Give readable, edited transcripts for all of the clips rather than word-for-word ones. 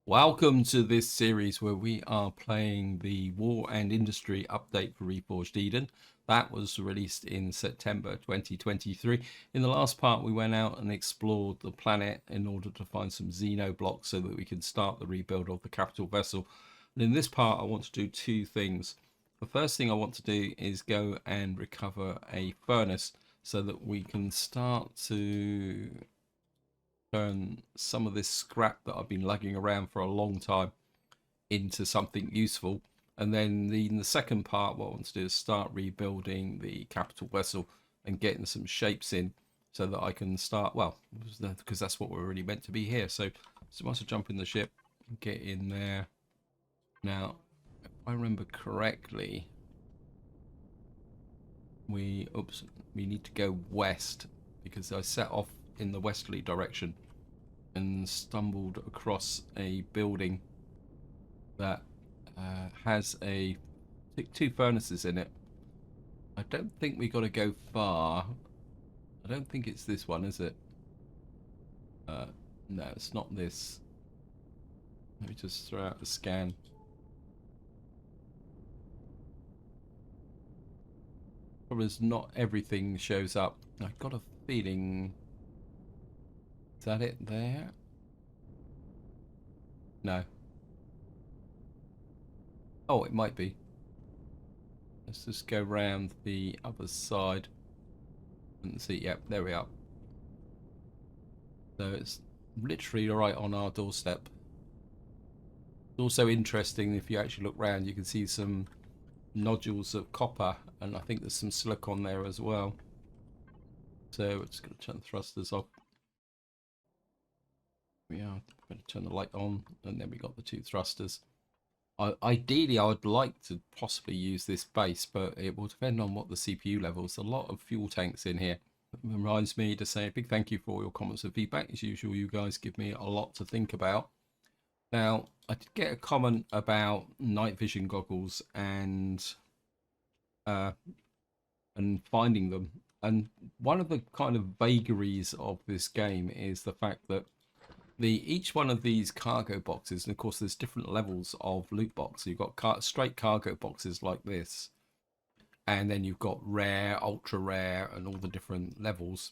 Welcome to this series where we are playing the War and Industry update for Reforged Eden. That was released in September 2023. In the last part, we went out and explored the planet in order to find some Xeno blocks so that we can start the rebuild of the capital vessel. And in this part, I want to do two things. The first thing I want to do is go and recover a furnace so that we can start to turn some of this scrap that I've been lugging around for a long time into something useful. And then in the second part, what I want to do is start rebuilding the capital vessel and getting some shapes in so that I can start, well, because that's what we're really meant to be here. So once I jump in the ship, get in there. Now, if I remember correctly, we need to go west because I set off in the westerly direction and stumbled across a building that has two furnaces in it. I don't think we got to go far. I don't think it's this one, is it? No, it's not this. Let me just throw out the scan. Probably not everything shows up. I've got a feeling. Is that it there? No. Oh, it might be. Let's just go round the other side and see. Yep, there we are. So it's literally right on our doorstep. It's also interesting if you actually look round, you can see some nodules of copper, and I think there's some silicon there as well. So we're just going to turn the thrusters off. We are going to turn the light on, and then we got the two thrusters. Ideally, I would like to possibly use this base, but it will depend on what the CPU level is. A lot of fuel tanks in here. It reminds me to say a big thank you for all your comments and feedback. As usual, you guys give me a lot to think about. Now, I did get a comment about night vision goggles and finding them. And one of the kind of vagaries of this game is the fact that each one of these cargo boxes, and of course there's different levels of loot box. So you've got straight cargo boxes like this, and then you've got rare, ultra rare, and all the different levels.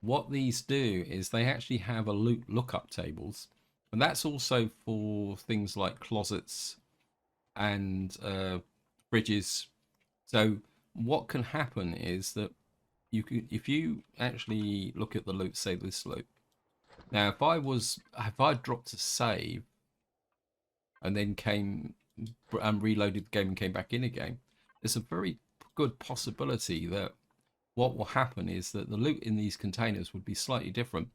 What these do is they actually have a loot lookup tables, and that's also for things like closets and fridges. So what can happen is that if you actually look at the loot, say this loot. Now, if I dropped a save and then came and reloaded the game and came back in again, there's a very good possibility that what will happen is that the loot in these containers would be slightly different.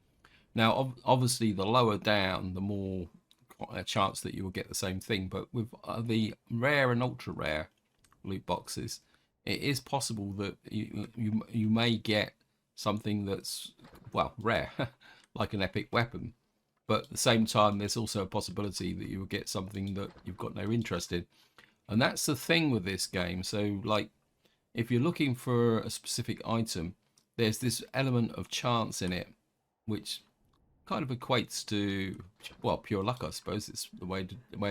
Now, obviously, the lower down, the more a chance that you will get the same thing. But with the rare and ultra rare loot boxes, it is possible that you may get something that's, well, rare, like an epic weapon. But at the same time, there's also a possibility that you will get something that you've got no interest in. And that's the thing with this game. So, like, if you're looking for a specific item, there's this element of chance in it, which kind of equates to, well, pure luck, I suppose. It's the way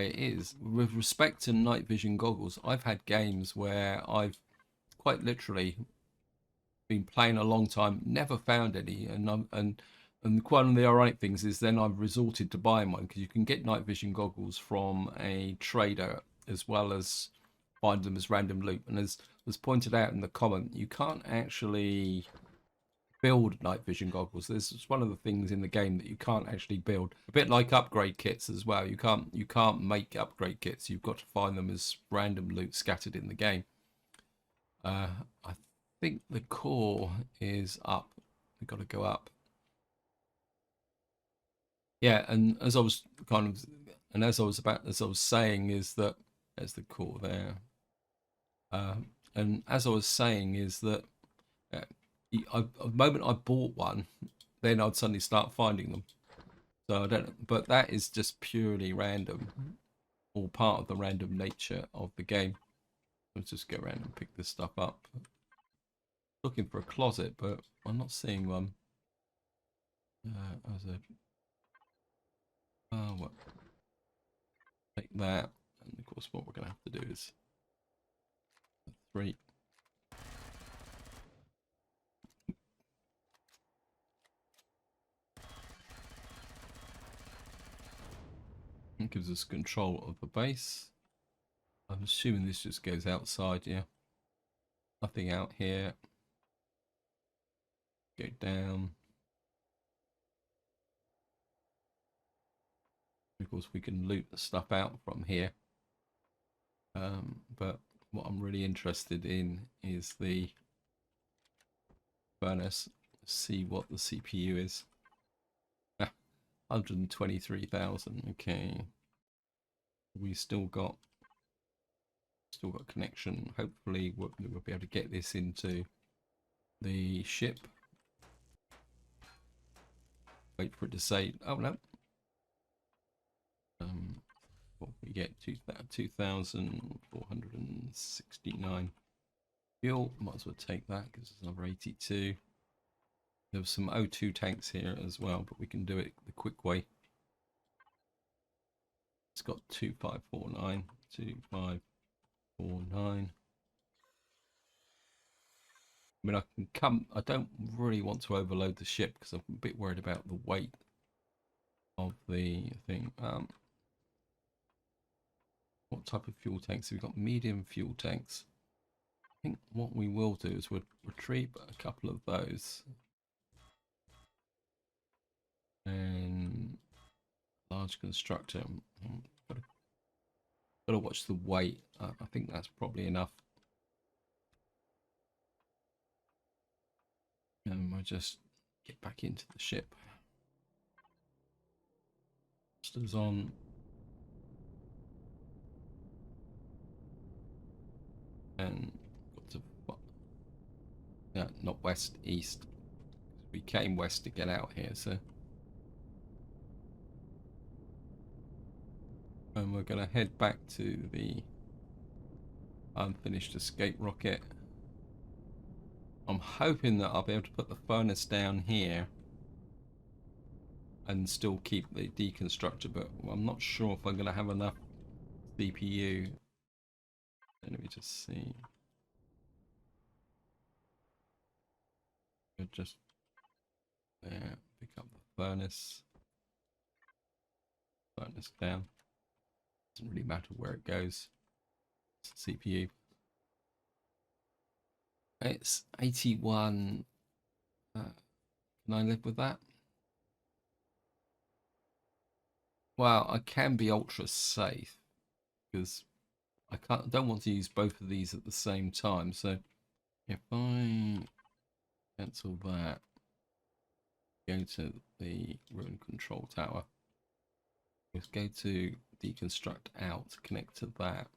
it is. With respect to night vision goggles, I've had games where I've quite literally been playing a long time, never found any, and quite one of the ironic things is then I've resorted to buying one because you can get night vision goggles from a trader as well as find them as random loot. And as was pointed out in the comment, you can't actually build night vision goggles. This is one of the things in the game that you can't actually build. A bit like upgrade kits as well. You can't make upgrade kits. You've got to find them as random loot scattered in the game. I think the core is up. We've got to go up. Yeah, and as I was saying is that there's the core there. And as I was saying is that the moment I bought one, then I'd suddenly start finding them. So I don't, but that is just purely random, or part of the random nature of the game. Let's just go around and pick this stuff up. Looking for a closet, but I'm not seeing one. As a what? take that, and of course what we're going to have to do is 3. It gives us control of the base. I'm assuming this just goes outside, yeah. Nothing out here. Go down. Of course, we can loot the stuff out from here. But what I'm really interested in is the furnace. See what the CPU is. 123,000. Okay. We still got connection. Hopefully we'll be able to get this into the ship. Wait for it to say, oh no. What we get? 2,469 fuel. Might as well take that because it's another 82. There's some O2 tanks here as well, but we can do it the quick way. It's got 2549, 2549. I mean, I can come. I don't really want to overload the ship because I'm a bit worried about the weight of the thing. What type of fuel tanks? We've got medium fuel tanks. I think what we will do is we'll retrieve a couple of those. And large constructor. Gotta watch the weight. I think that's probably enough. And we'll just get back into the ship. Thrusters on. And got to, not west, east. We came west to get out here, so. And we're going to head back to the unfinished escape rocket. I'm hoping that I'll be able to put the furnace down here and still keep the deconstructor, but I'm not sure if I'm going to have enough CPU. Let me just see. Just there, pick up the furnace. Furnace down. Doesn't really matter where it goes. It's the CPU. It's 81. Can I live with that? Well, I can be ultra safe because I don't want to use both of these at the same time. So if I cancel that, go to the ruin control tower. Let's go to deconstruct out, connect to that.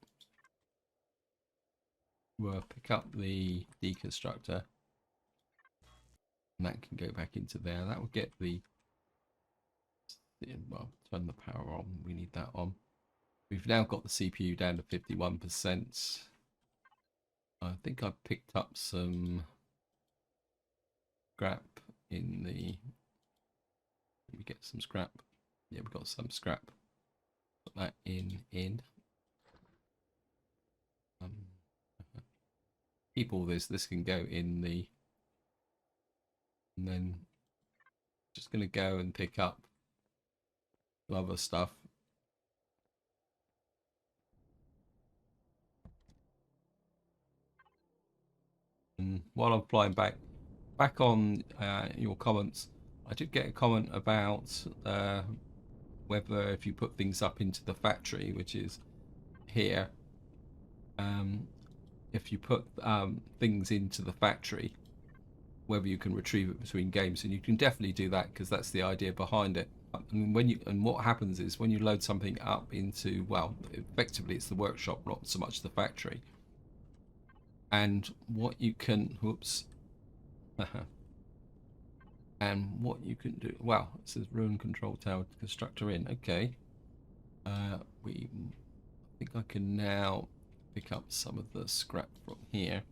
We'll pick up the deconstructor, and that can go back into there. That will get the, well, turn the power on. We need that on. We've now got the CPU down to 51%. I think I picked up some scrap in the. Let me get some scrap. Yeah, we've got some scrap. Put that in. Keep all this. This can go in the. And then just going to go and pick up some other stuff. And while I'm flying back on your comments, I did get a comment about whether if you put things up into the factory, which is here, if you put things into the factory, whether you can retrieve it between games. And you can definitely do that because that's the idea behind it. And what happens is when you load something up into, well, effectively it's the workshop, not so much the factory. And what you can, whoops. And what you can do, well, it says ruin control tower constructor in. Okay. I think I can now pick up some of the scrap from here.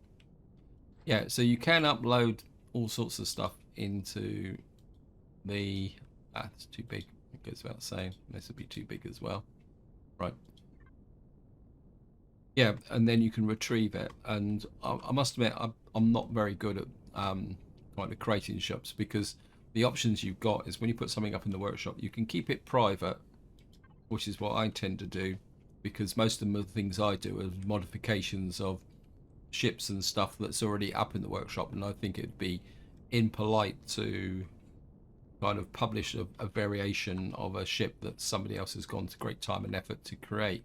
Yeah, so you can upload all sorts of stuff into the, it's too big. It goes without saying. This would be too big as well. Right. Yeah, and then you can retrieve it. And I must admit, I'm not very good at kind of creating shops, because the options you've got is when you put something up in the workshop, you can keep it private, which is what I tend to do, because most of the things I do are modifications of ships and stuff that's already up in the workshop, and I think it'd be impolite to kind of publish a variation of a ship that somebody else has gone to great time and effort to create.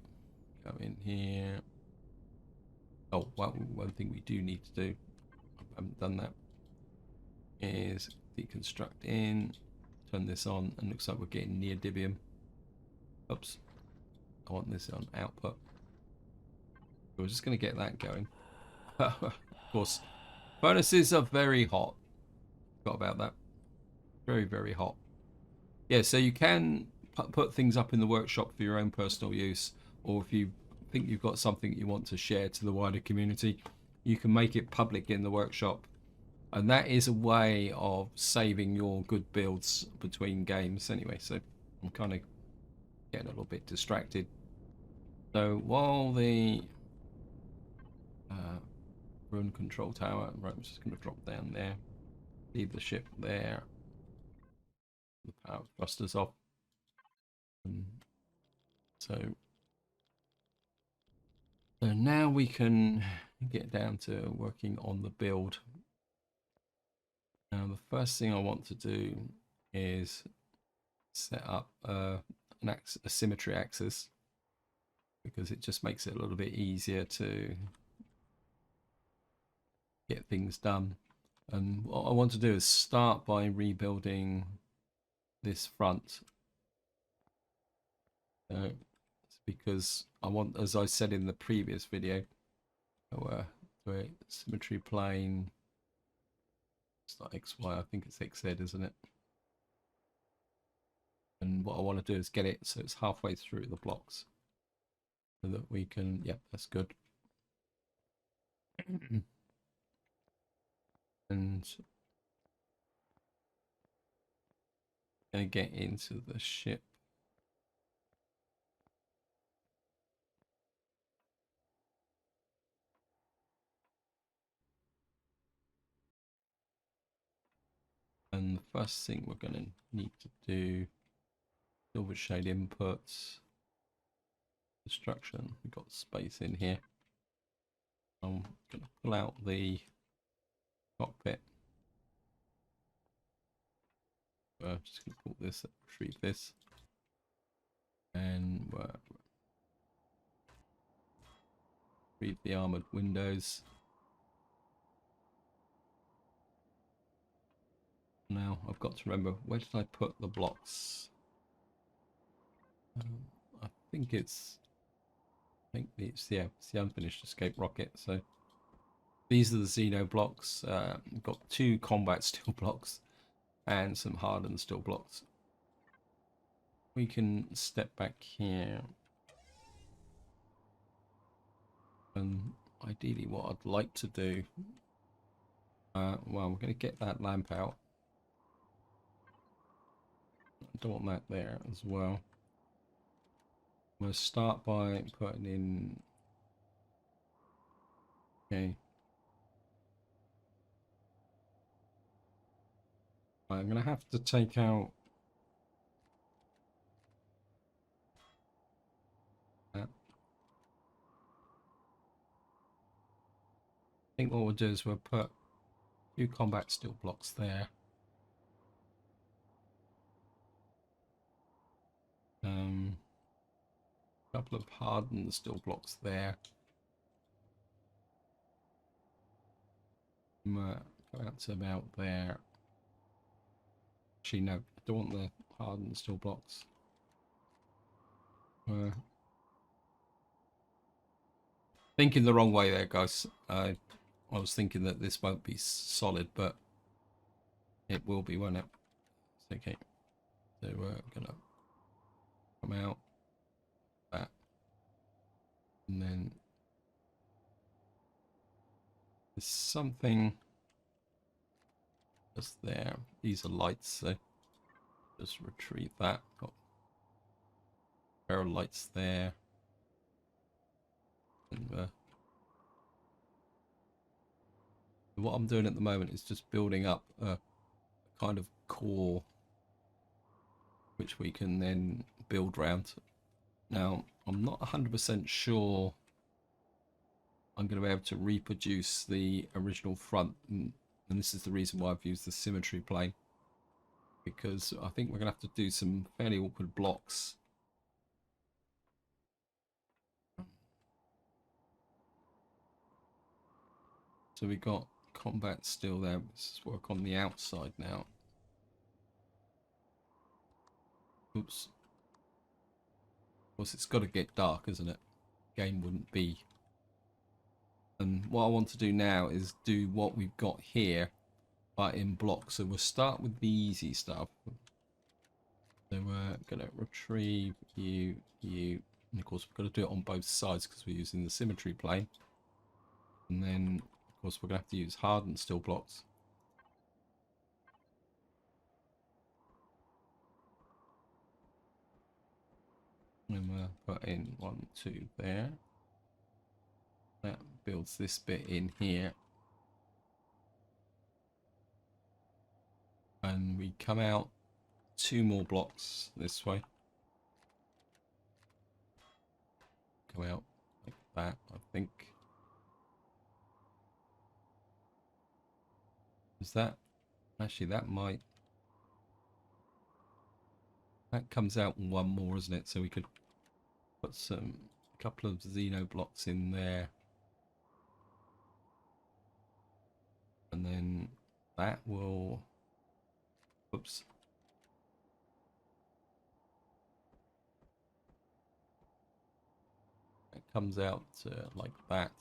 Go in here. Oh, well, one thing we do need to do, I haven't done that, is deconstruct in, turn this on, and looks like we're getting neodymium. Oops, I want this on output. We're just going to get that going. Of course, furnaces are very hot. Forgot about that. Very, very hot. Yeah, so you can put things up in the workshop for your own personal use, or if you think you've got something you want to share to the wider community, you can make it public in the workshop. And that is a way of saving your good builds between games anyway. So I'm kind of getting a little bit distracted. So while the run control tower, right, I'm just going to drop down there, leave the ship there, the power thrusters off. So now we can get down to working on the build. Now the first thing I want to do is set up a symmetry axis, because it just makes it a little bit easier to get things done. And what I want to do is start by rebuilding this front. Because I want, as I said in the previous video, the symmetry plane, it's not XY, I think it's XZ, isn't it? And what I want to do is get it so it's halfway through the blocks, so that we can, yep, that's good. And gonna get into the ship. And the first thing we're going to need to do, silver shade inputs, destruction. We've got space in here. I'm going to pull out the cockpit. Just going to pull this, retrieve this, and retrieve the armored windows. Now I've got to remember, where did I put the blocks? I think it's the unfinished escape rocket. So these are the Xeno blocks. We've got 2 combat steel blocks and some hardened steel blocks. We can step back here, and ideally what I'd like to do, well, we're going to get that lamp out. I don't want that there as well. I'm going to start by putting in, okay, I'm going to have to take out that. I think what we'll do is we'll put 2 combat steel blocks there. A couple of hardened steel blocks there. Go out to about there. Actually, no, I don't want the hardened steel blocks. Thinking the wrong way there, guys. I was thinking that this won't be solid, but it will be, won't it? It's okay. So we're gonna come out that, and then there's something just there. These are lights, so just retrieve that. Got a pair of lights there. And, what I'm doing at the moment is just building up a kind of core which we can then build round. Now, I'm not 100% sure I'm going to be able to reproduce the original front, and this is the reason why I've used the symmetry plane, because I think we're going to have to do some fairly awkward blocks. So we got combat still there. Let's work on the outside now. Oops. Of course, it's got to get dark, isn't it? Game wouldn't be. And what I want to do now is do what we've got here, but in blocks. So we'll start with the easy stuff. So we're going to retrieve you. And of course, we've got to do it on both sides because we're using the symmetry plane. And then, of course, we're going to have to use hardened steel blocks. And we'll put in 1, 2 there. That builds this bit in here. And we come out 2 more blocks this way. Come out like that, I think. Is that? Actually, that might... That comes out 1 more, isn't it? So we could put a couple of Xeno blocks in there. And then that will... Oops. It comes out like that.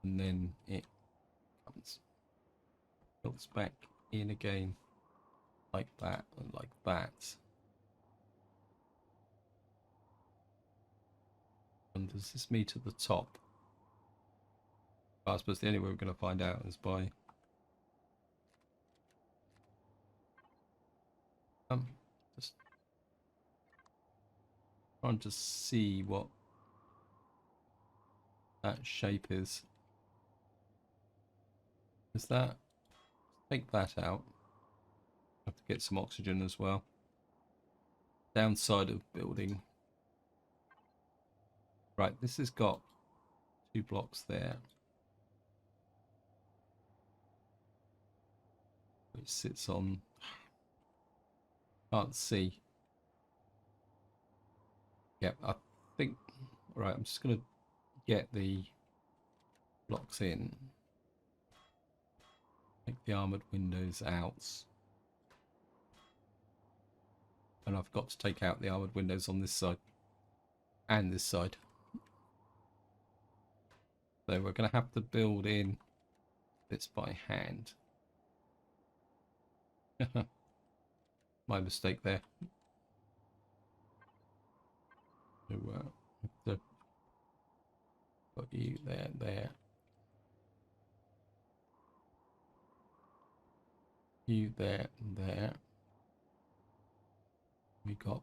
And then it comes... Builds back in again. Like that and like that. And does this meet at the top? I suppose the only way we're going to find out is by just trying to see what that shape is. Is that? Take that out. Have to get some oxygen as well. Downside of building. Right, this has got 2 blocks there. Which sits on... Can't see. Yeah, I think... Right, I'm just going to get the blocks in. Take the armoured windows out. And I've got to take out the armoured windows on this side. And this side. So we're going to have to build in this by hand. My mistake there. So have to put you there. You there. We got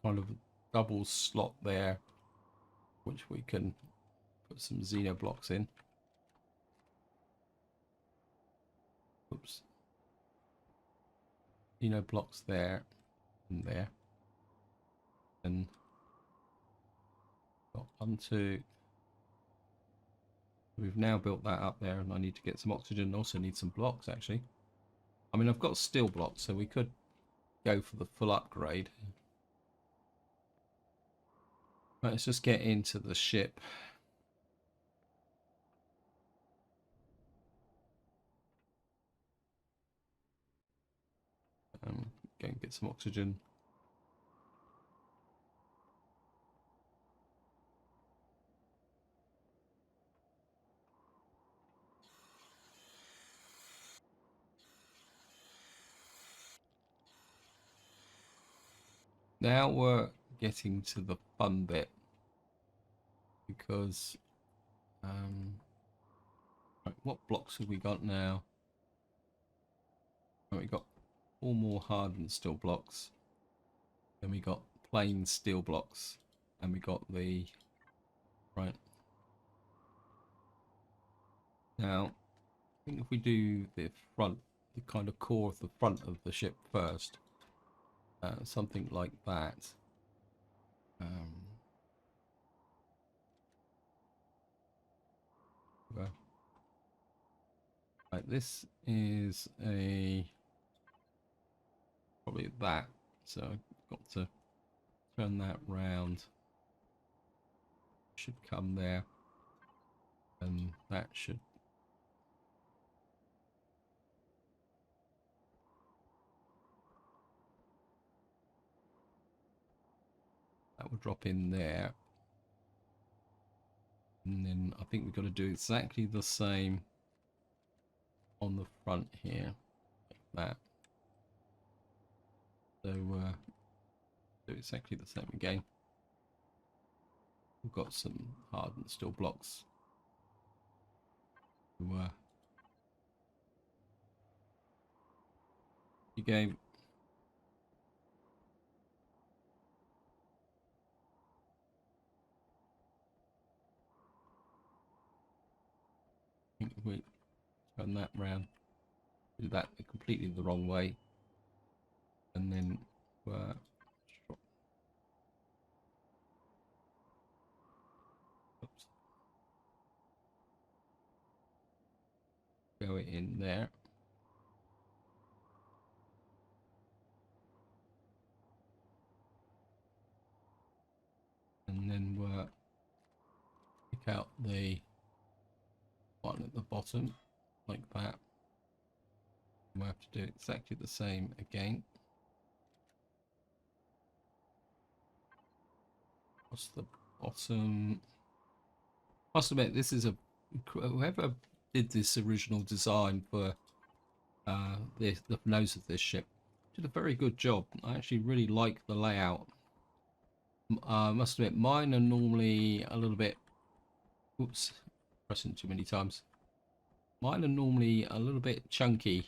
kind of a double slot there, which we can put some Xeno blocks in. Oops. Xeno blocks there and there. And got 1, 2. We've now built that up there, and I need to get some oxygen. Also need some blocks, actually. I mean, I've got steel blocks, so we could go for the full upgrade. Right, let's just get into the ship. Go and get some oxygen. Now we're getting to the fun bit, because right, what blocks have we got now? Right, we got 4 more hardened steel blocks. Then we got plain steel blocks, and we got the Right. Now, I think if we do the front, the kind of core of the front of the ship first, something like that. Um, well, right, this is probably that. So I've got to turn that round. Should come there, and that should. That will drop in there. And then I think we've got to do exactly the same on the front here, like that. So do exactly the same again. We've got some hardened steel blocks. So, game. I think if we turn that round, do that completely the wrong way, and then oops, go it in there. And then we'll pick out the one at the bottom like that. We'll have to do exactly the same again. What's the bottom? Must admit, this is whoever did this original design for the nose of this ship did a very good job. I actually really like the layout. Must admit, mine are normally a little bit. Oops, pressing too many times. Mine are normally a little bit chunky,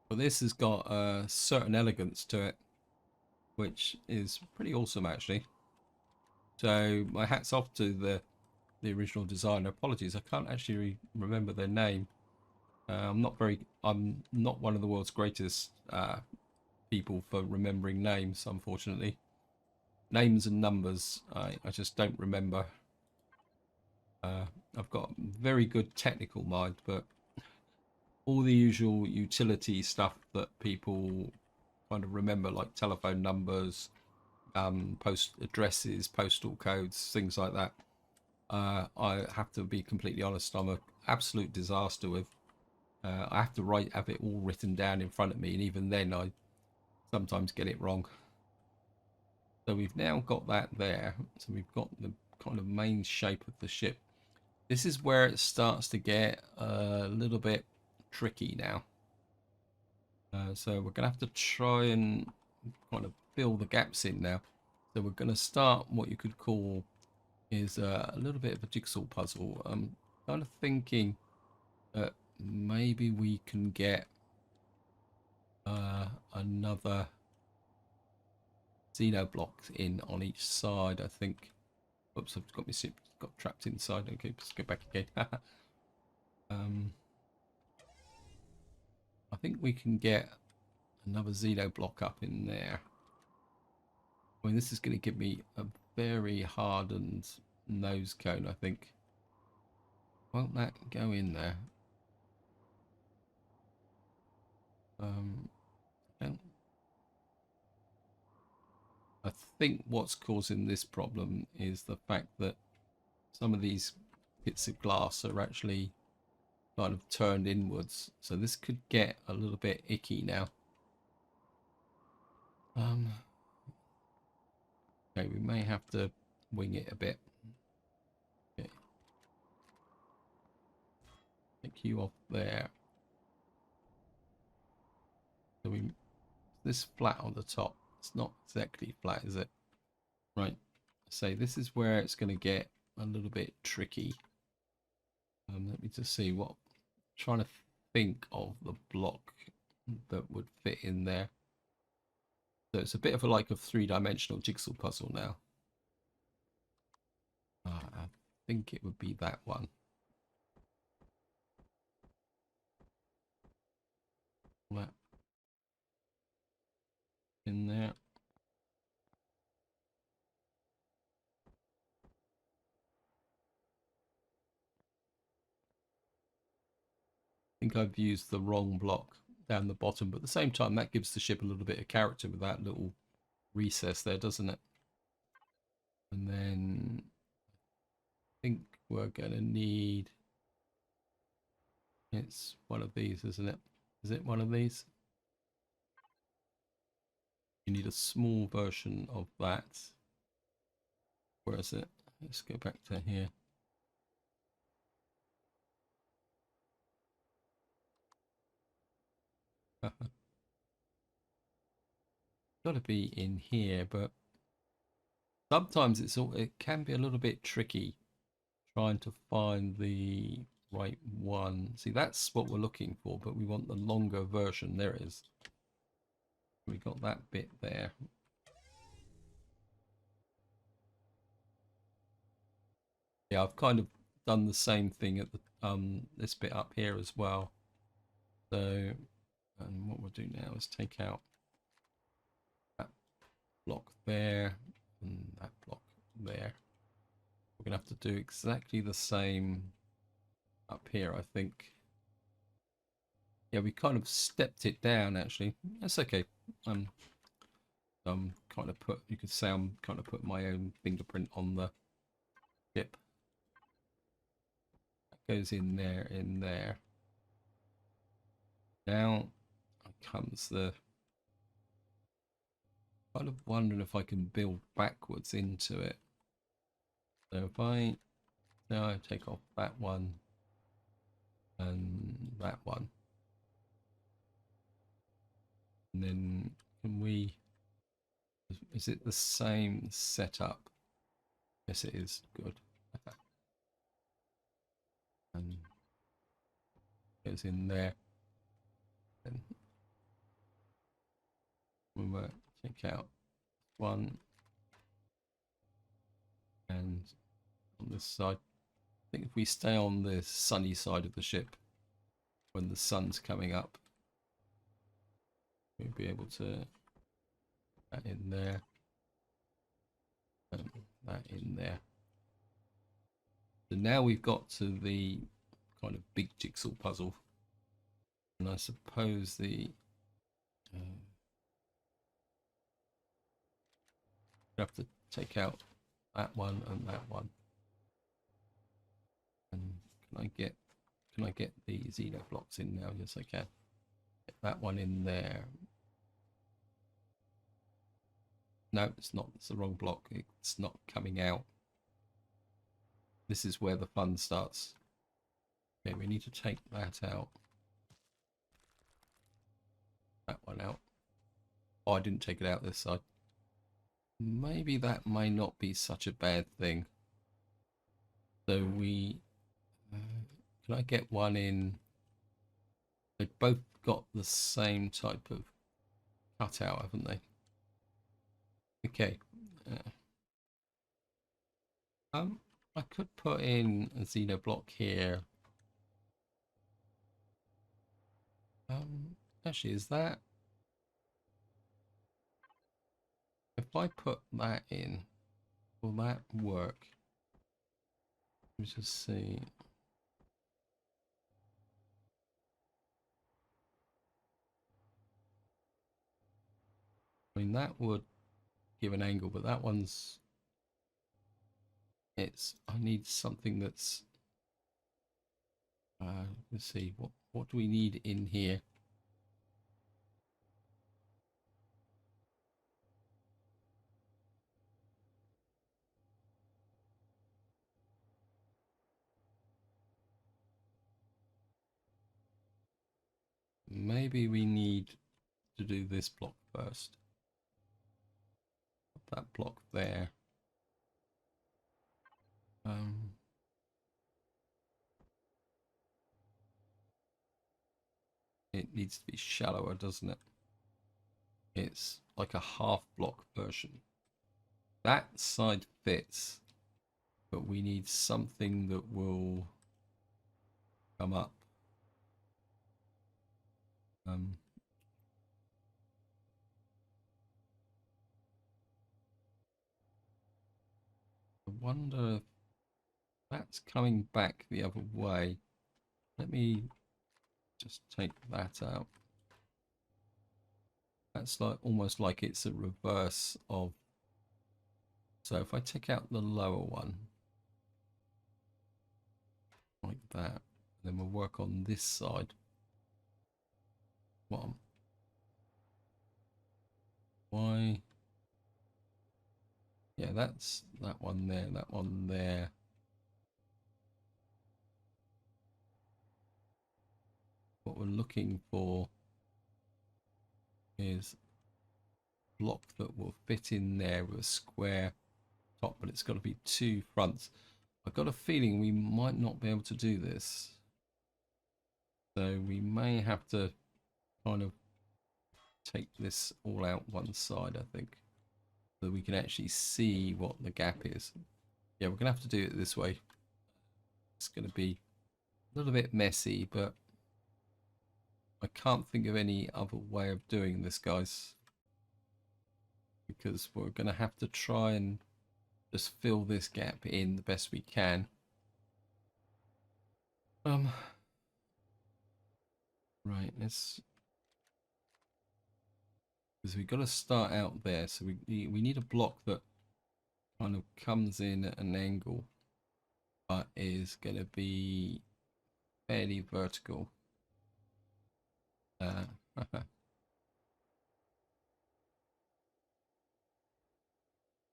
but this has got a certain elegance to it, which is pretty awesome actually. So my hat's off to the original designer. Apologies, I can't actually remember their name. I'm not one of the world's greatest people for remembering names, unfortunately. Names and numbers, I just don't remember. I've got very good technical mind, but all the usual utility stuff that people kind of remember, like telephone numbers, post addresses, postal codes, things like that. I have to be completely honest, I'm an absolute disaster with. I have to have it all written down in front of me, and even then I sometimes get it wrong. So we've now got that there. So we've got the kind of main shape of the ship. This is where it starts to get a little bit tricky now. So we're going to have to try and kind of fill the gaps in now. So we're going to start what you could call is a little bit of a jigsaw puzzle. I'm kind of thinking that maybe we can get another Xeno block in on each side, I think. Oops, I've got my ship got trapped inside. Okay, let's go back again. I think we can get another Xeno block up in there. I mean, this is going to give me a very hardened nose cone, I think. Won't that go in there? I think what's causing this problem is the fact that some of these bits of glass are actually kind of turned inwards, so this could get a little bit icky now. Okay, we may have to wing it a bit. Okay. Take you off there. So this flat on the top. It's not exactly flat, is it? Right. So this is where it's going to get a little bit tricky. Let me just see what. Trying to think of the block that would fit in there. So it's a bit of like a three-dimensional jigsaw puzzle now. I think it would be that one. That in there. I think I've used the wrong block down the bottom, but at the same time that gives the ship a little bit of character with that little recess there, doesn't it? And then I think we're gonna need, it's one of these, isn't it? Is it one of these? You need a small version of that. Where is it? Let's go back to here. Got to be in here, but sometimes it can be a little bit tricky trying to find the right one. See, that's what we're looking for, but we want the longer version. There it is. We got that bit there. Yeah, I've kind of done the same thing at the this bit up here as well. So, and what we'll do now is take out that block there and that block there. We're gonna have to do exactly the same up here, I think. Yeah, we kind of stepped it down actually. That's okay. Kind of put, you could say I'm kind of put my own fingerprint on the chip. That goes in there, in there. Now comes the, kind of wondering if I can build backwards into it. So if I now take off that one and that one, and then can we, is it the same setup? Yes, it is. Good. And goes in there. And we will take out one, and on this side, I think if we stay on the sunny side of the ship when the sun's coming up, we'll be able to put that in there and that in there. So now we've got to the kind of big jigsaw puzzle, and I suppose the have to take out that one and that one. And can I get the Xeno blocks in now? Yes, I can. Get that one in there. No, it's not. It's the wrong block. It's not coming out. This is where the fun starts. Okay, we need to take that out. That one out. Oh, I didn't take it out this side. Maybe that may not be such a bad thing. So we... can I get one in? They've both got the same type of cutout, haven't they? Okay. I could put in a Xeno block here. Actually, is that... If I put that in, will that work? Let me just see. I mean, that would give an angle, but that one's... It's... I need something that's... let's see, what do we need in here? Maybe we need to do this block first. Put that block there. It needs to be shallower, doesn't it? It's like a half block version. That side fits. but we need something that will come up. I wonder if that's coming back the other way. Let me just take that out. That's like almost like it's a reverse of. So if I take out the lower one, like that, then we'll work on this side. One. Why? Yeah, that's that one there, that one there. What we're looking for is a block that will fit in there with a square top, but it's got to be two fronts. I've got a feeling we might not be able to do this. So we may have to kind of take this all out one side, I think, so we can actually see what the gap is. Yeah, we're gonna have to do it this way. It's gonna be a little bit messy, but I can't think of any other way of doing this, guys, because we're gonna have to try and just fill this gap in the best we can. Right, let's, because we've got to start out there, so we need a block that kind of comes in at an angle but is going to be fairly vertical.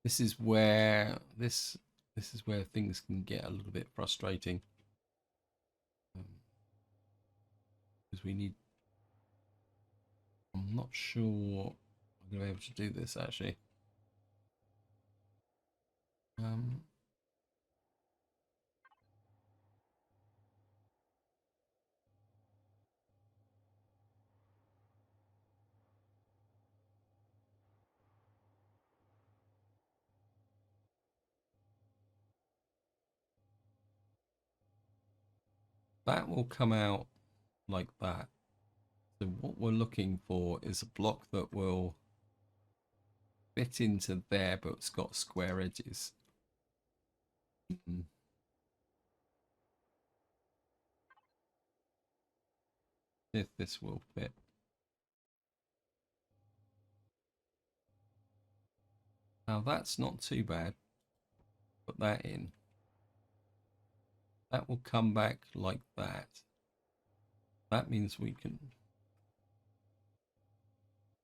This is where this is where things can get a little bit frustrating, because we need. I'm not sure I'm going to be able to do this actually. That will come out like that. So what we're looking for is a block that will fit into there, but it's got square edges. If this will fit. Now that's not too bad. Put that in. That will come back like that. That means we can.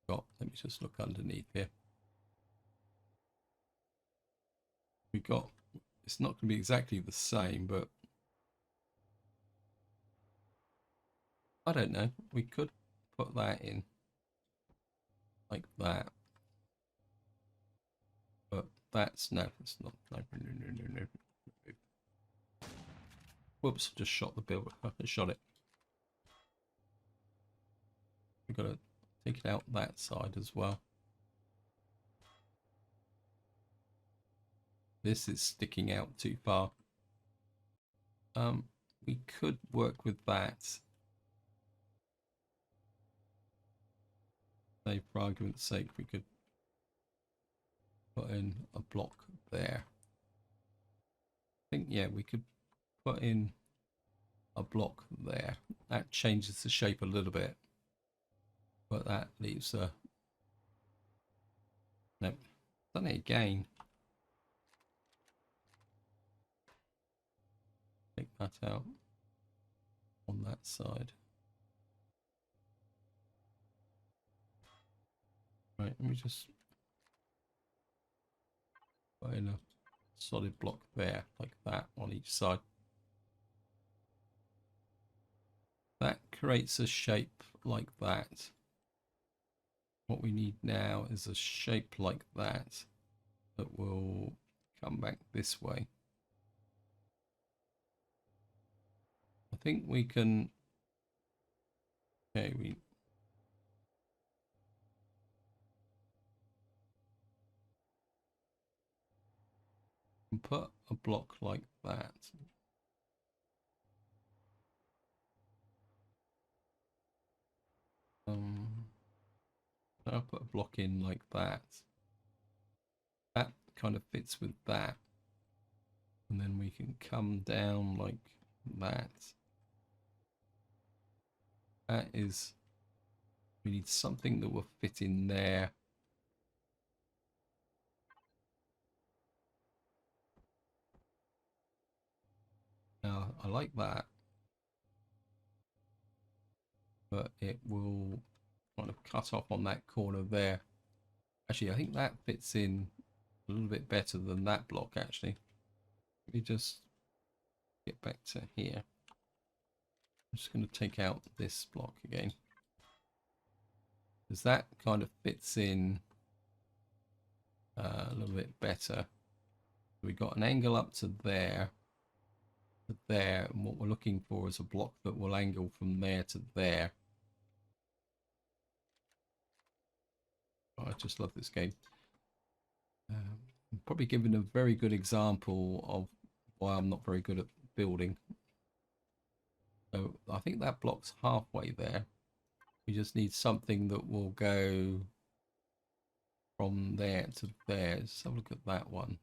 Let me just look underneath here. We got. It's not going to be exactly the same, but I don't know. We could put that in like that. But that's no. It's not. No. Whoops! Just shot the build. I shot it. We've got to take it out that side as well. This is sticking out too far. We could work with that. Say, for argument's sake, we could put in a block there. I think, yeah, we could put in a block there. That changes the shape a little bit, but that leaves a. Nope, done it again. Take that out on that side. Right, let me just put in a solid block there, like that, on each side. That creates a shape like that. What we need now is a shape like that that will come back this way. I think we can. Okay, we. and put a block like that. I'll put a block in like that. That kind of fits with that. And then we can come down like that. That is, we need something that will fit in there. Now, I like that, but it will kind of cut off on that corner there. Actually, I think that fits in a little bit better than that block, actually. Let me just get back to here. I'm just going to take out this block again, because that kind of fits in a little bit better. We've got an angle up to there, and what we're looking for is a block that will angle from there to there. Oh, I just love this game. I'm probably giving a very good example of why I'm not very good at building. So I think that block's halfway there. We just need something that will go from there to there. Let's have a look at that one.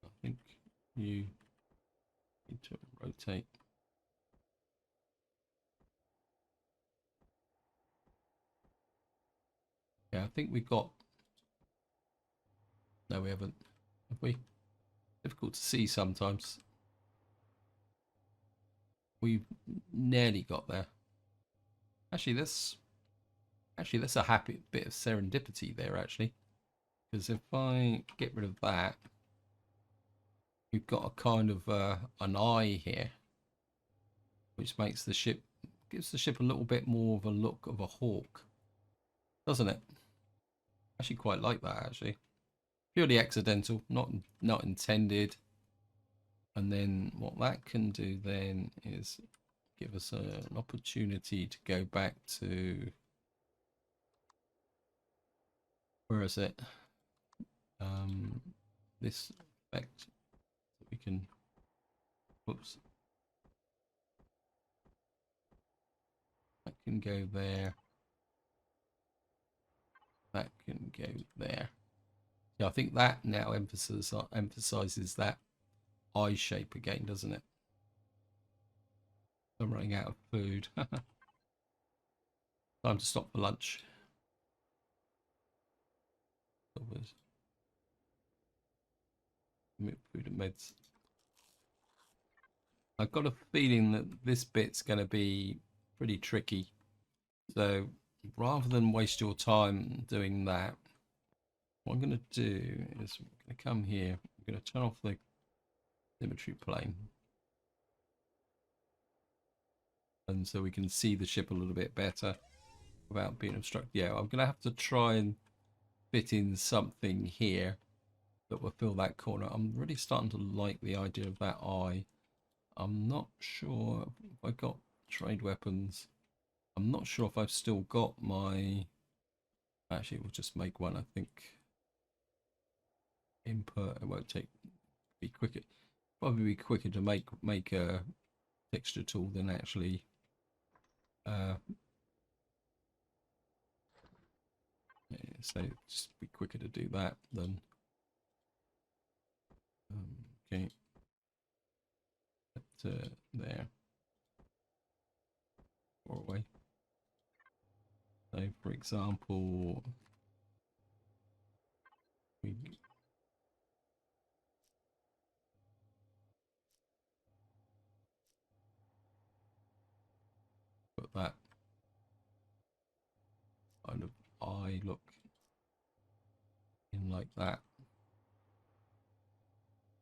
I think you need to rotate. Yeah, I think we got... No, we haven't. Have we? Difficult to see sometimes. We've nearly got there. Actually, that's a happy bit of serendipity there, actually. Because if I get rid of that, we've got a kind of an eye here, which makes the ship, gives the ship a little bit more of a look of a hawk, doesn't it? Actually quite like that, actually. Purely accidental, not intended. And then what that can do then is give us an opportunity to go back to, where is it? This effect, so we can, whoops, that can go there, that can go there. Yeah, I think that now emphasizes that eye shape again, doesn't it? I'm running out of food. Time to stop for lunch. Food and meds. I've got a feeling that this bit's going to be pretty tricky. So rather than waste your time doing that, what I'm going to do is I'm going to come here. I'm going to turn off the symmetry plane. And so we can see the ship a little bit better without being obstructed. Yeah, I'm going to have to try and fit in something here that will fill that corner. I'm really starting to like the idea of that eye. I'm not sure if I got trade weapons. I'm not sure if I've still got my... Actually, we'll just make one, I think. Input, it won't be quicker. Probably be quicker to make a texture tool than actually so just be quicker to do that than okay, there, or away. So for example, we put that kind of eye look in like that.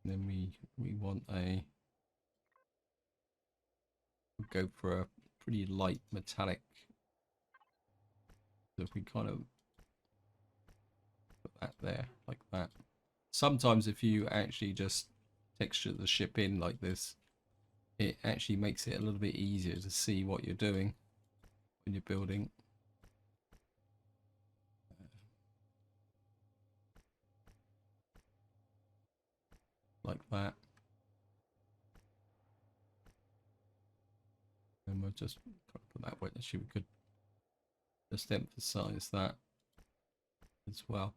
And then we want a, we'll go for a pretty light metallic. So if we kind of put that there like that. Sometimes if you actually just texture the ship in like this, it actually makes it a little bit easier to see what you're doing when you're building. Like that. And we'll just put that way. Actually, we could just emphasize that as well,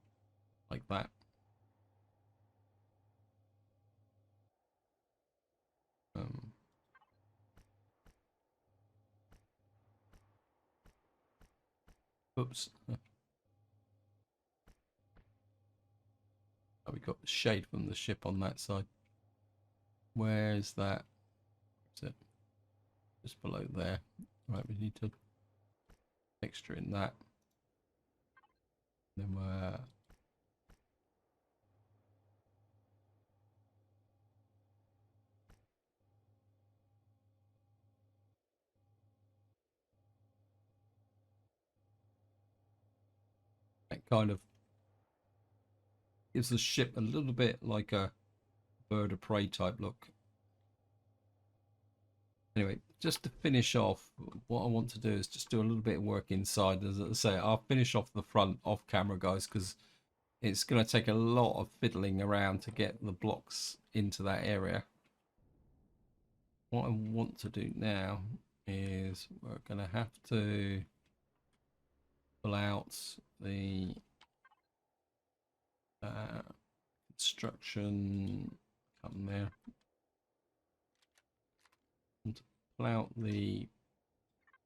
like that. Oops. Oh, we got the shade from the ship on that side. Where is that? Is it just below there? Right, we need to texture in that. Then we're that kind of gives the ship a little bit like a bird of prey type look. Anyway, just to finish off, what I want to do is just do a little bit of work inside. As I say, I'll finish off the front off camera, guys, because it's going to take a lot of fiddling around to get the blocks into that area. What I want to do now is we're going to have to pull out the construction, come there, and pull out the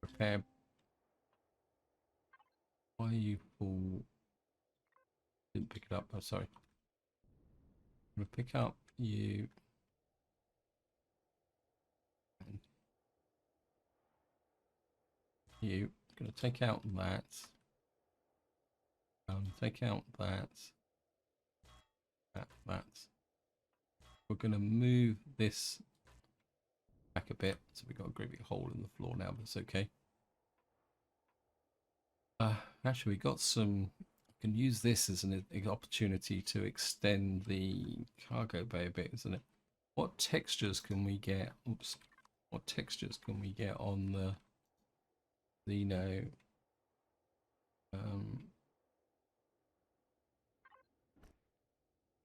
repair. Why are you full? Didn't pick it up. Oh, sorry. I'm going to pick up you. And you. I'm going to take out that. Take out that. That. We're going to move this back a bit. So we've got a great big hole in the floor now, but it's okay. Actually, we got some. I can use this as an opportunity to extend the cargo bay a bit, isn't it? What textures can we get? Oops. What textures can we get on the Xeno?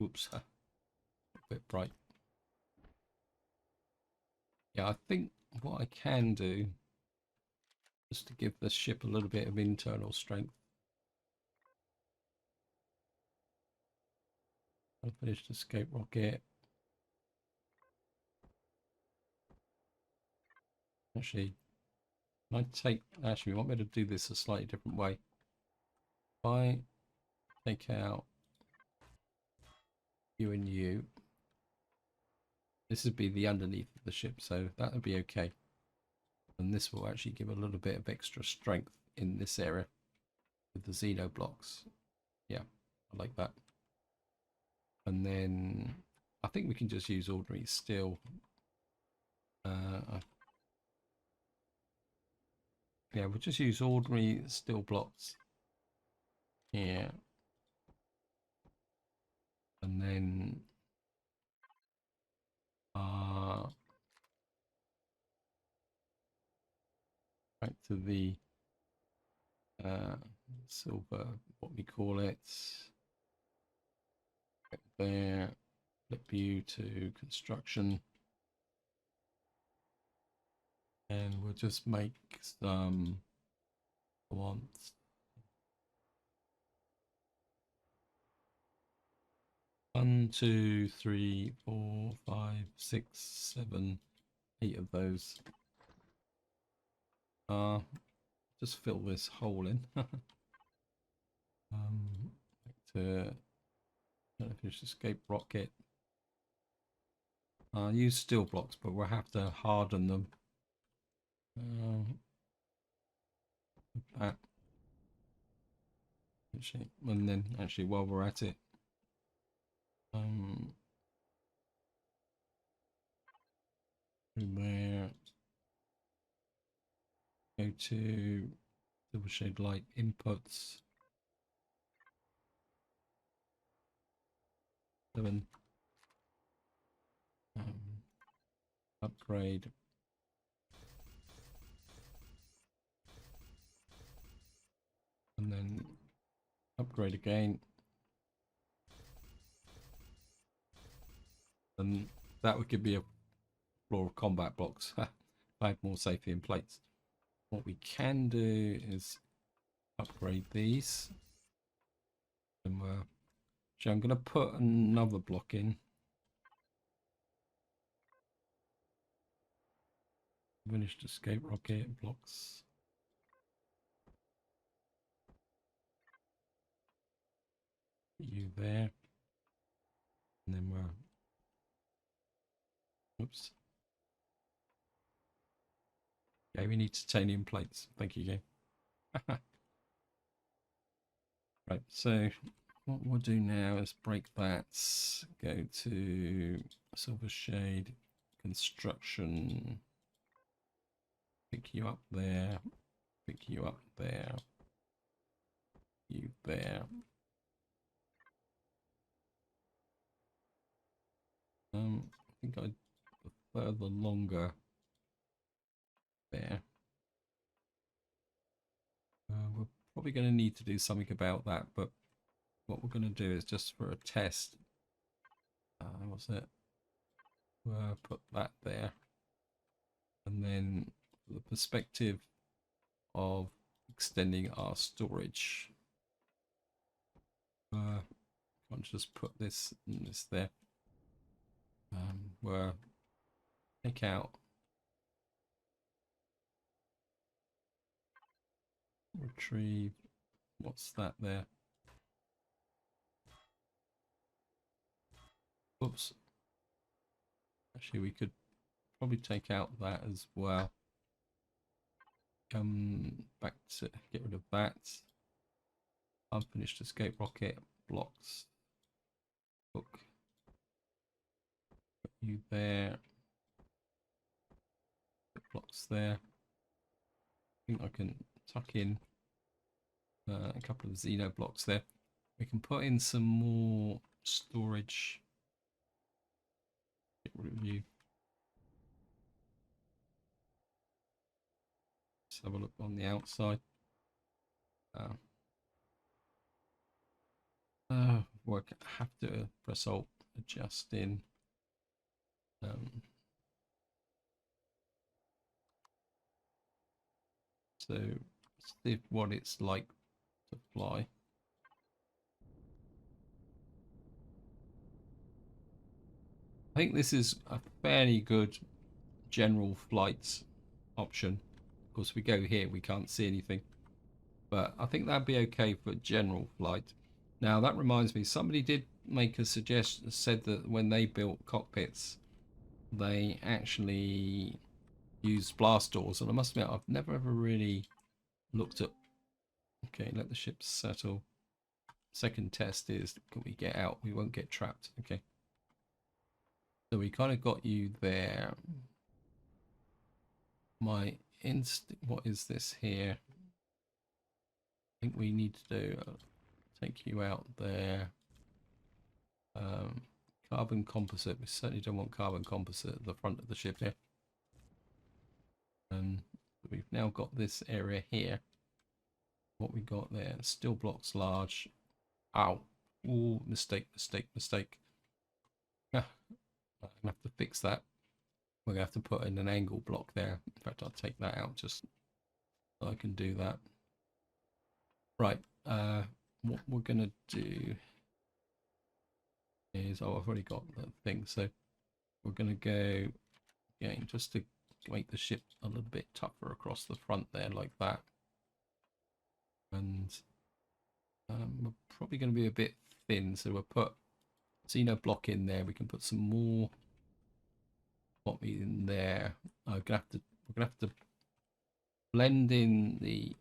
Oops. A bit bright. Yeah, I think what I can do is to give the ship a little bit of internal strength. Unfinished escape rocket. Actually, actually, we want me to do this a slightly different way. If I take out you and you, this would be the underneath of the ship, so that would be okay. And this will actually give a little bit of extra strength in this area with the Xeno blocks. Yeah, I like that. And then I think we can just use ordinary steel. Yeah, we'll just use ordinary steel blocks here. And then back to the silver, what we call it. Right there, flip you to construction. And we'll just make some wants. 1, 2, 3, 4, 5, 6, 7, 8 of those. Just fill this hole in. Back to finish escape rocket. Use steel blocks, but we'll have to harden them. That. Actually, and then actually while we're at it, there, go to double shade light inputs. 7. Upgrade upgrade again. And that would give me a floor of combat blocks. If I had more safety in plates. What we can do is upgrade these. And so I'm going to put another block in. Finished escape rocket blocks. You there. And then oops. Okay, we need titanium plates. Thank you, game. Right, so what we'll do now is break that. Go to Silver Shade, Construction. Pick you up there. Pick you up there. You there. I think I'd prefer the longer there. We're probably going to need to do something about that, but what we're going to do is just for a test. What's it? We'll put that there. And then the perspective of extending our storage. Can't just put this and this there. We'll take out retrieve. What's that there? Oops. Actually, we could probably take out that as well. Come back to get rid of that. Unfinished escape rocket blocks. Hook. Put you there. Put blocks there. I think I can tuck in a couple of Xeno blocks there. We can put in some more storage. Get rid of you. Let's have a look on the outside. Work. Have to press Alt, adjust in. So see what it's like to fly. I think this is a fairly good general flight option. Of course, we go here, we can't see anything, but I think that'd be okay for general flight. Now that reminds me, somebody did make a suggestion, said that when they built cockpits, they actually used blast doors, and I must admit, I've never ever really looked at. Okay, let the ship settle. Second test is, can we get out? We won't get trapped. Okay. So we kind of got you there. My instinct, what is this here? I think we need to do, take you out there. Carbon composite. We certainly don't want carbon composite at the front of the ship here. And we've now got this area here. What we got there? Steel blocks large. Ow. Ooh, mistake, mistake, mistake. I'm going to have to fix that. We're going to have to put in an angle block there. In fact, I'll take that out just so I can do that. Right. What we're going to do is, oh, I've already got the thing. So we're going to go again just to make the ship a little bit tougher across the front there like that. And we're probably going to be a bit thin. So we'll put Xeno block in there. We can put some more in there. We're gonna have to blend in the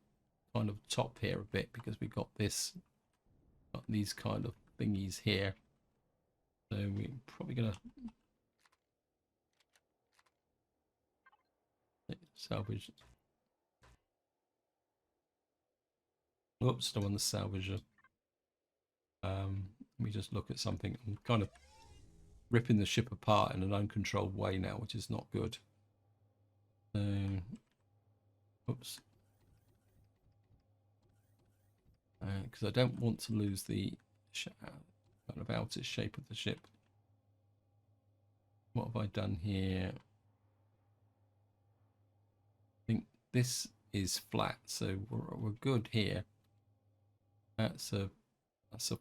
kind of top here a bit because we got these kind of thingies here. So we're probably gonna salvage. Oops, don't want the salvager. Let me just look at something. I'm kind of ripping the ship apart in an uncontrolled way now, which is not good. So, oops. because I don't want to lose the kind of outer shape of the ship. What have I done here? I think this is flat, so we're good here. That's a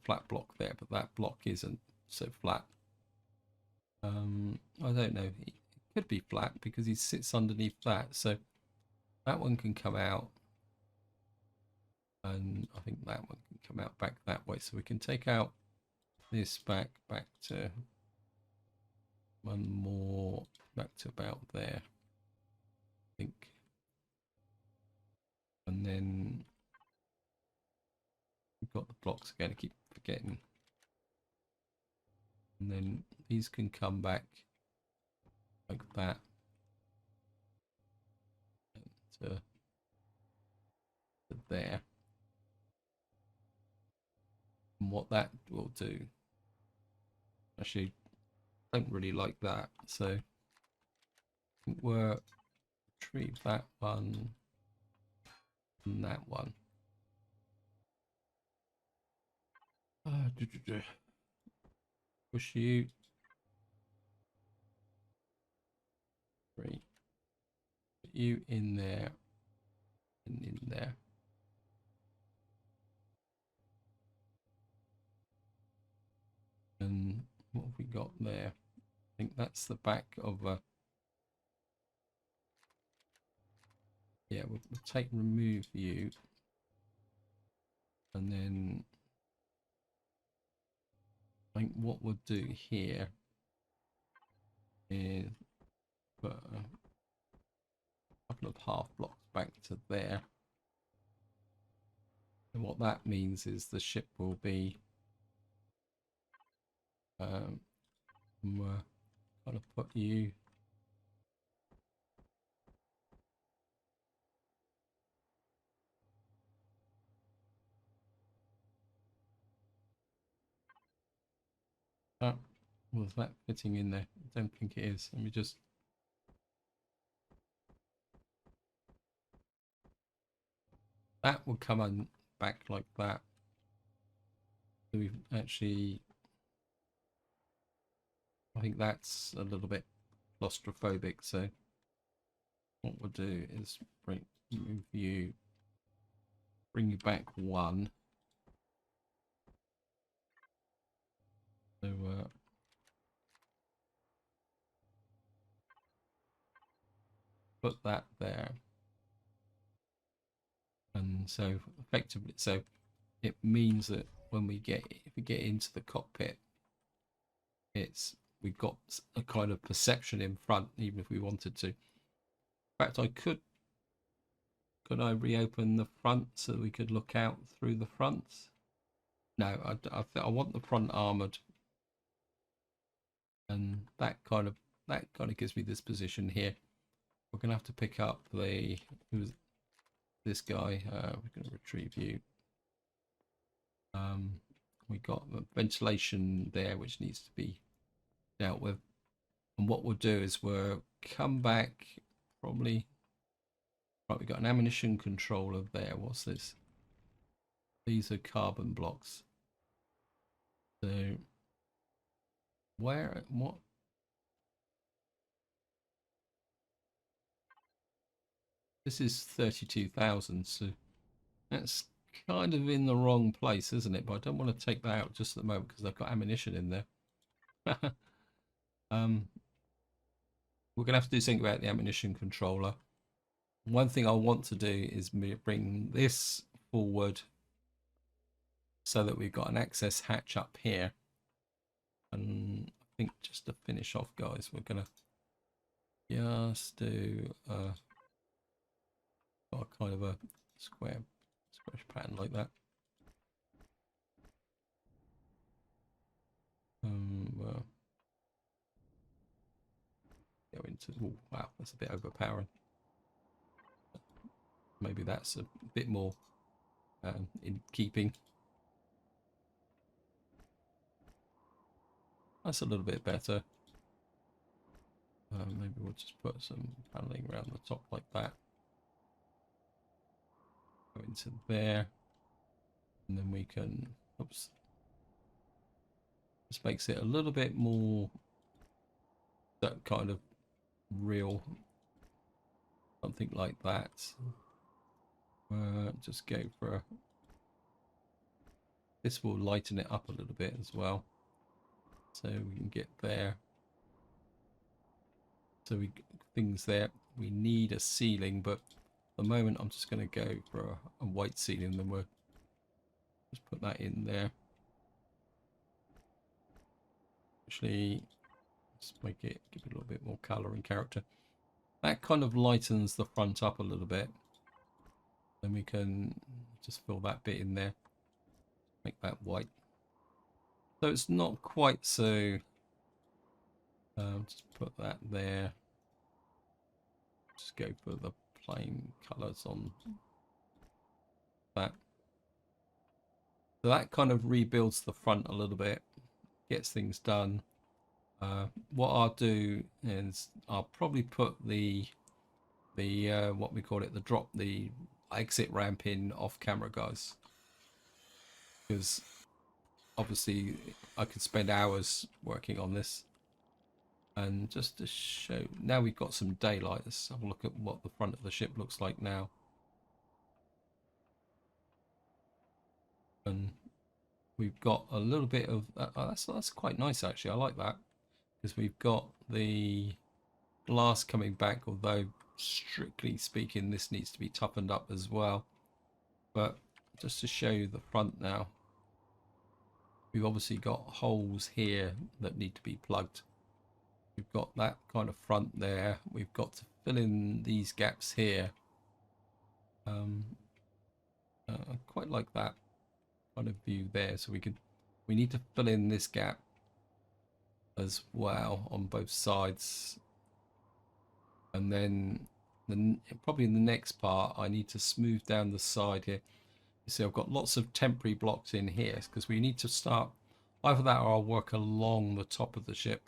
flat block there, but that block isn't so flat. I don't know. It could be flat because he sits underneath that, so that one can come out, and I think that one can come out back that way. So we can take out this back to one more, back to about there, I think, and then we've got the blocks again. I keep forgetting. And then these can come back like that to there. And what that will do, actually, I don't really like that, so we'll retrieve that one and that one. Push you. 3. Put you in there and in there. And what have we got there? I think that's the back of a... Yeah, we'll remove you. And then I think what we'll do here is put a couple of half blocks back to there. And what that means is the ship will be kind of put you was that fitting in there? I don't think it is. Let me just... That will come on back like that. So we've actually... I think that's a little bit claustrophobic, so what we'll do is move you, bring you back one. So put that there. And so effectively, so it means that when if we get into the cockpit, we've got a kind of perception in front, even if we wanted to. In fact, could I reopen the front so that we could look out through the front? No, I want the front armored, and that kind of gives me this position here. We're gonna have to pick up who's this guy. We're gonna retrieve you. We got the ventilation there, which needs to be dealt with. And what we'll do is we'll come back probably. Right, we've got an ammunition controller there. What's this? These are carbon blocks. So what? This is 32,000, so that's kind of in the wrong place, isn't it? But I don't want to take that out just at the moment because I've got ammunition in there. We're gonna have to do something about the ammunition controller. One thing I want to do is bring this forward so that we've got an access hatch up here. And I think just to finish off, guys, we're gonna just do got a kind of a square pattern like that. Well, go into... Oh, wow, that's a bit overpowering. Maybe that's a bit more in keeping. That's a little bit better. Maybe we'll just put some paneling around the top like that. Go into there. And then we can, oops, this makes it a little bit more that kind of real, something like that. Just go for this will lighten it up a little bit as well, so we can get there. So we things there. We need a ceiling, but at the moment I'm just going to go for a white ceiling. Then we'll just put that in there. Actually, just make it, give it a little bit more color and character. That kind of lightens the front up a little bit. Then we can just fill that bit in there, make that white. So it's not quite so. Just put that there. Just go for the plain colors on that. So that kind of rebuilds the front a little bit, gets things done. What I'll do is I'll probably put the what we call it, the exit ramp in off camera, guys, because obviously I could spend hours working on this. And just to show, now we've got some daylight, let's have a look at what the front of the ship looks like now. And we've got a little bit of that's quite nice actually. I like that, because we've got the glass coming back, although strictly speaking this needs to be toughened up as well. But just to show you the front now, we've obviously got holes here that need to be plugged. We've got that kind of front there. We've got to fill in these gaps here. I quite like that kind of view there. So we need to fill in this gap as well on both sides. And then probably in the next part, I need to smooth down the side here. You see, I've got lots of temporary blocks in here because we need to start either that or I'll work along the top of the ship.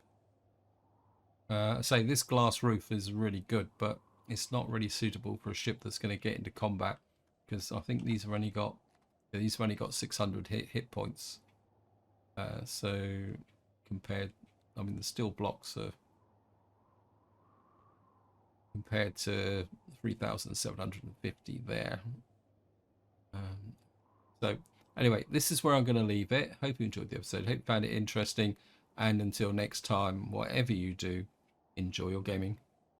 Say this glass roof is really good, but it's not really suitable for a ship that's going to get into combat, because I think these have only got 600 hit points. So compared, I mean, the steel blocks are compared to 3,750 there. So anyway, this is where I'm going to leave it. Hope you enjoyed the episode. Hope you found it interesting. And until next time, whatever you do, enjoy your gaming.